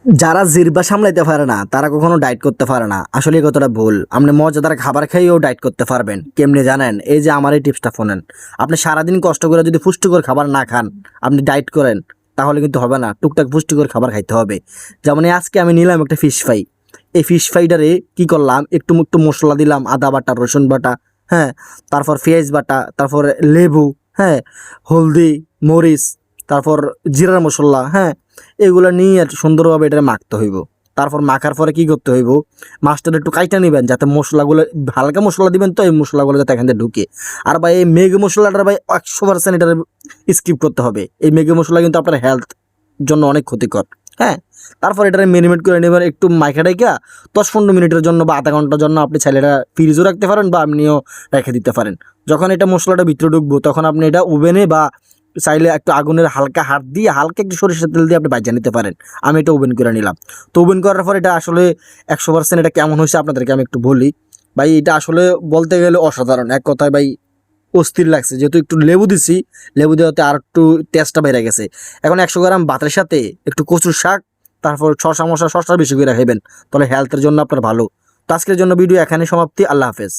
যারা জিহ্বা সামলাইতে পারে না তারা কখনো ডায়েট করতে পারে না। আসলে এই কথাটা ভুল। আপনি মজাদার খাবার খেয়েও ডায়েট করতে পারবেন। কেমনে জানেন? এই যে আমার এই টিপসটা শোনেন। আপনি সারাদিন কষ্ট করে যদি পুষ্টিকর খাবার না খান, আপনি ডায়েট করেন, তাহলে কিন্তু হবে না। টুকটাক পুষ্টিকর খাবার খাইতে হবে। যেমন এই আজকে আমি নিলাম একটা ফিশ ফ্রাই। এই ফিশ ফ্রাইটারে কি করলাম, একটু একটু মশলা দিলাম, আদা বাটা, রসুন বাটা, হ্যাঁ, তারপর পেঁয়াজ বাটা, তারপর লেবু, হ্যাঁ, হলদি, মরিচ, তারপর জিরার মশলা, হ্যাঁ, এগুলো নিয়ে আর সুন্দরভাবে এটা মাখতে হইব। তারপর মাখার পরে কি করতে হইব, মাছটা একটু কাইটা নেবেন যাতে মশলাগুলো, হালকা মশলা দিবেন তো এই মশলাগুলো যাতে এখান থেকে ঢুকে। আর ভাই এই ম্যাগি মশলাটার ভাই 100% এটা স্কিপ করতে হবে। এই ম্যাগি মশলা কিন্তু আপনার হেলথ জন্য অনেক ক্ষতিকর। হ্যাঁ, তারপর এটা ম্যারিনেট করে নেবেন একটু মাইখা ডাইকা 10-15 মিনিটের জন্য বা আধা ঘন্টার জন্য আপনি চাইলে এটা ফ্রিজও রাখতে পারেন বা আপনিও রেখে দিতে পারেন। যখন এটা মশলাটা ভিতরে ঢুকবো তখন আপনি এটা ওভেনে বা চাইলে একটু আগুনের হালকা হাত দিয়ে হালকা একটু সরিষার তেল দিয়ে আপনি ভাজা নিতে পারেন। আমি এটা ওভেন করে নিলাম। তো ওভেন করার পর এটা আসলে 100% এটা কেমন হয়েছে আপনাদেরকে আমি একটু বলি। ভাই এটা আসলে বলতে গেলে অসাধারণ। এক কথায় ভাই অস্থির লাগছে, যেহেতু একটু লেবু দিছি, লেবু দেওয়াতে আর একটু টেস্টটা বেড়ে গেছে। এখন 100 গ্রাম ভাতের সাথে একটু কচুর শাক, তারপর শশা বেশি করে খাইবেন, তাহলে হেলথের জন্য আপনার ভালো। তো আজকের জন্য ভিডিও এখানে সমাপ্তি। আল্লাহ হাফেজ।